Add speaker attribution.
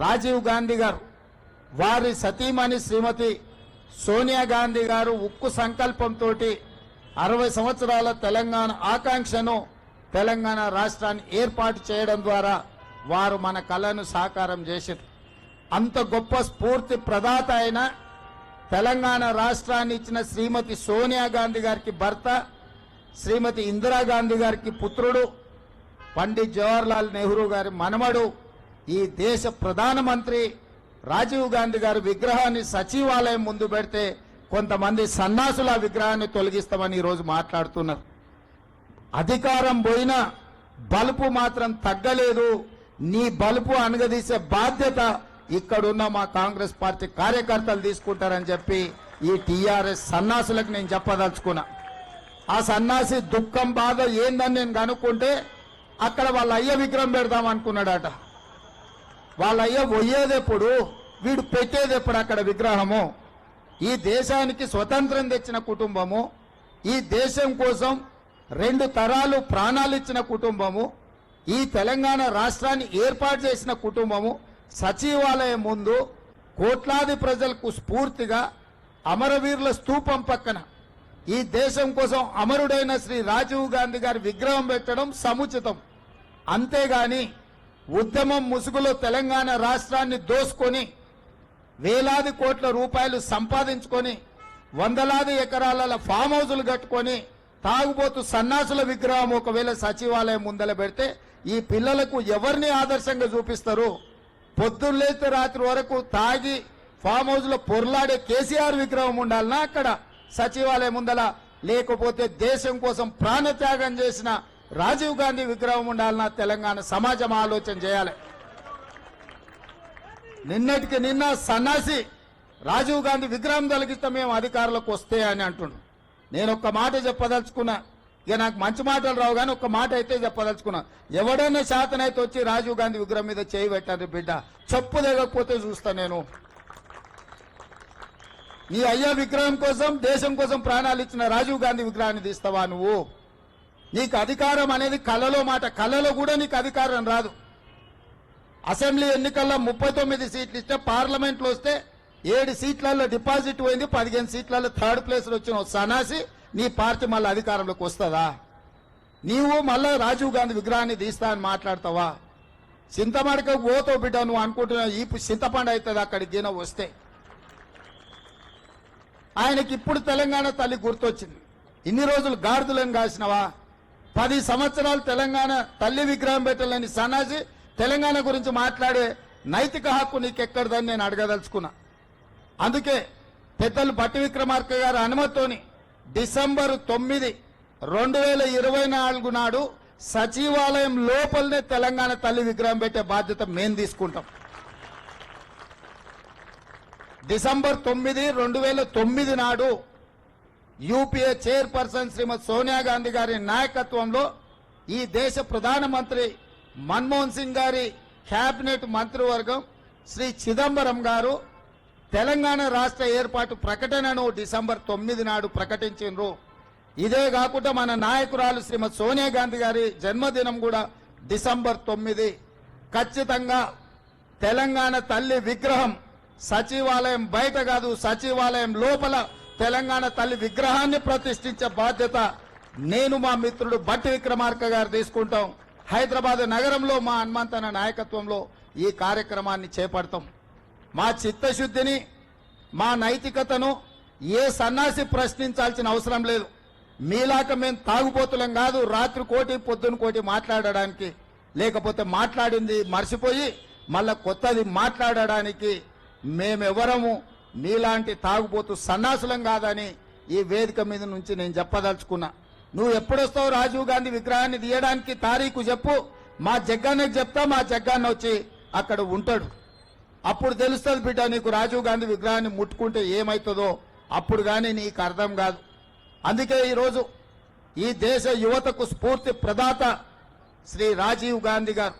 Speaker 1: రాజీవ్ గాంధీ గారు వారి సతీమణి శ్రీమతి సోనియా గాంధీ గారు ఉక్కు సంకల్పంతో 60 సంవత్సరాల తెలంగాణ ఆకాంక్షను తెలంగాణ రాష్ట్రాన్ని ఏర్పాటు చేయడం ద్వారా వారు మన కళను సాకారం చేశారు. అంత గొప్ప స్ఫూర్తి ప్రదాత అయిన తెలంగాణ రాష్ట్రాన్ని ఇచ్చిన శ్రీమతి సోనియా గాంధీ గారికి భర్త, శ్రీమతి ఇందిరాగాంధీ గారికి పుత్రుడు, పండిత్ జవహర్లాల్ నెహ్రూ గారి మనమడు, ఈ దేశ ప్రధానమంత్రి రాజీవ్ గాంధీ గారి విగ్రహాన్ని సచివాలయం ముందు పెడితే కొంతమంది సన్నాసుల విగ్రహాన్ని తొలగిస్తామని ఈరోజు మాట్లాడుతున్నారు. అధికారం పోయినా బలుపు మాత్రం తగ్గలేదు. నీ బలుపు అనగదీసే బాధ్యత ఇక్కడున్న మా కాంగ్రెస్ పార్టీ కార్యకర్తలు తీసుకుంటారని చెప్పి ఈ టీఆర్ఎస్ సన్నాసులకు నేను చెప్పదలుచుకున్నా. ఆ సన్నాసి దుఃఖం బాధ ఏందని నేను కనుక్కుంటే అక్కడ వాళ్ళ అయ్య విగ్రహం పెడదాం అనుకున్నాడట. వాళ్ళ అయ్య పోయేదెప్పుడు, వీడు పెట్టేదెప్పుడు అక్కడ విగ్రహము? ఈ దేశానికి స్వతంత్రం తెచ్చిన కుటుంబము, ఈ దేశం కోసం 2 తరాలు ప్రాణాలు ఇచ్చిన కుటుంబము, ఈ తెలంగాణ రాష్ట్రాన్ని ఏర్పాటు చేసిన కుటుంబము సచివాలయం ముందు కోట్లాది ప్రజలకు స్ఫూర్తిగా అమరవీరుల స్తూపం పక్కన ఈ దేశం కోసం అమరుడైన శ్రీ రాజీవ్ గాంధీ గారి విగ్రహం పెట్టడం సముచితం. అంతేగాని ఉద్యమం ముసుగులో తెలంగాణ రాష్ట్రాన్ని దోసుకొని వేలాది కోట్ల రూపాయలు సంపాదించుకొని వందలాది ఎకరాల ఫామ్ హౌజులు కట్టుకొని తాగుబోతు సన్నాసుల విగ్రహం ఒకవేళ సచివాలయం ముందల పెడితే ఈ పిల్లలకు ఎవరిని ఆదర్శంగా చూపిస్తారు? పొద్దున్నేస్తే రాత్రి వరకు తాగి ఫామ్ హౌస్ లో పొర్లాడే కేసీఆర్ విగ్రహం ఉండాలనా అక్కడ సచివాలయం ముందల? లేకపోతే దేశం కోసం ప్రాణత్యాగం చేసిన రాజీవ్ గాంధీ విగ్రహం ఉండాలన్నా? తెలంగాణ సమాజం ఆలోచన చేయాలి. నిన్నటికి నిన్న సన్నాసి రాజీవ్ గాంధీ విగ్రహం తొలగిస్తే మేము అధికారులకు వస్తే అని అంటున్నాం. నేను ఒక్క మాట చెప్పదలుచుకున్నా. ఇక నాకు మంచి మాటలు రావు కానీ ఒక్క మాట అయితే చెప్పదలుచుకున్నా. ఎవడైనా శాతనైతే వచ్చి రాజీవ్ గాంధీ విగ్రహం మీద చేయి పెట్టారు బిడ్డ, చెప్పు దిగకపోతే చూస్తా నేను. నీ అయ్యా విగ్రహం కోసం దేశం కోసం ప్రాణాలు ఇచ్చిన రాజీవ్ గాంధీ విగ్రహాన్ని తీస్తావా నువ్వు? నీకు అధికారం అనేది కళలో మాట, కళలో కూడా నీకు అధికారం రాదు. అసెంబ్లీ ఎన్నికల్లో 39 సీట్లు ఇస్తే పార్లమెంట్లో వస్తే 7 సీట్లలో డిపాజిట్ పోయింది, 15 సీట్లలో 3rd ప్లేస్లో వచ్చిన సన్నాసి నీ పార్టీ మళ్ళీ అధికారంలోకి వస్తుందా? నీవు మళ్ళా రాజీవ్ గాంధీ విగ్రహాన్ని తీస్తా అని మాట్లాడతావా? చింతమడక పోతావు బిడ్డ నువ్వు అనుకుంటున్నావు. ఈ చింతపండు అవుతుంది అక్కడికి గిన వస్తే. ఆయనకి ఇప్పుడు తెలంగాణ తల్లి గుర్తొచ్చింది. ఇన్ని రోజులు గాడిదలను కాసినవా? 10 సంవత్సరాలు తెలంగాణ తల్లి విగ్రహం పెట్టాలని సన్నాసి తెలంగాణ గురించి మాట్లాడే నైతిక హక్కు నీకెక్కడదని నేను అడగదలుచుకున్నా. అందుకే పెద్దలు భట్టి విక్రమార్క గారి అనుమతితోని డిసెంబర్ 9, 2024 నాడు సచివాలయం లోపలనే తెలంగాణ తల్లి విగ్రహం పెట్టే బాధ్యత మేము తీసుకుంటాం. డిసెంబర్ 9, 2009 నాడు యూపీఏ చైర్పర్సన్ శ్రీమతి సోనియా గాంధీ గారి నాయకత్వంలో ఈ దేశ ప్రధానమంత్రి మన్మోహన్ సింగ్ గారి కేబినెట్ మంత్రివర్గం శ్రీ చిదంబరం గారు తెలంగాణ రాష్ట్ర ఏర్పాటు ప్రకటనను డిసెంబర్ 9 నాడు ప్రకటించారు. ఇదే కాకుండా మన నాయకురాలు శ్రీమతి సోనియా గాంధీ గారి జన్మదినం కూడా డిసెంబర్ 9. ఖచ్చితంగా తెలంగాణ తల్లి విగ్రహం సచివాలయం బయట కాదు, సచివాలయం లోపల తెలంగాణ తల్లి విగ్రహాన్ని ప్రతిష్ఠించే బాధ్యత నేను మా మిత్రుడు భట్టి విక్రమార్క గారు తీసుకుంటాం. హైదరాబాద్ నగరంలో మా హనుమంతన నాయకత్వంలో ఈ కార్యక్రమాన్ని చేపడతాం. మా చిత్తశుద్ధిని, మా నైతికతను ఏ సన్నాసి ప్రశ్నించాల్సిన అవసరం లేదు. మీలాక మేము తాగుబోతులం కాదు, రాత్రి కోటి పొద్దున కోటి మాట్లాడడానికి, లేకపోతే మాట్లాడింది మర్చిపోయి మళ్ళా కొత్తది మాట్లాడడానికి మేమెవరము మీలాంటి తాగుబోతు సన్నాసులం కాదని ఈ వేదిక మీద నుంచి నేను చెప్పదలుచుకున్నా. నువ్వు ఎప్పుడొస్తావు రాజీవ్ గాంధీ విగ్రహాన్ని తీయడానికి? తారీఖు చెప్పు, మా జగ్గాన్నకి చెప్తా, మా జగ్గాన్న వచ్చి అక్కడ ఉంటాడు. అప్పుడు తెలుస్తుంది బిడ్డ నీకు రాజీవ్ గాంధీ విగ్రహాన్ని ముట్టుకుంటే ఏమవుతుందో. అప్పుడు కానీ నీకు అర్థం కాదు. అందుకే ఈరోజు ఈ దేశ యువతకు స్ఫూర్తి ప్రదాత శ్రీ రాజీవ్ గాంధీ గారు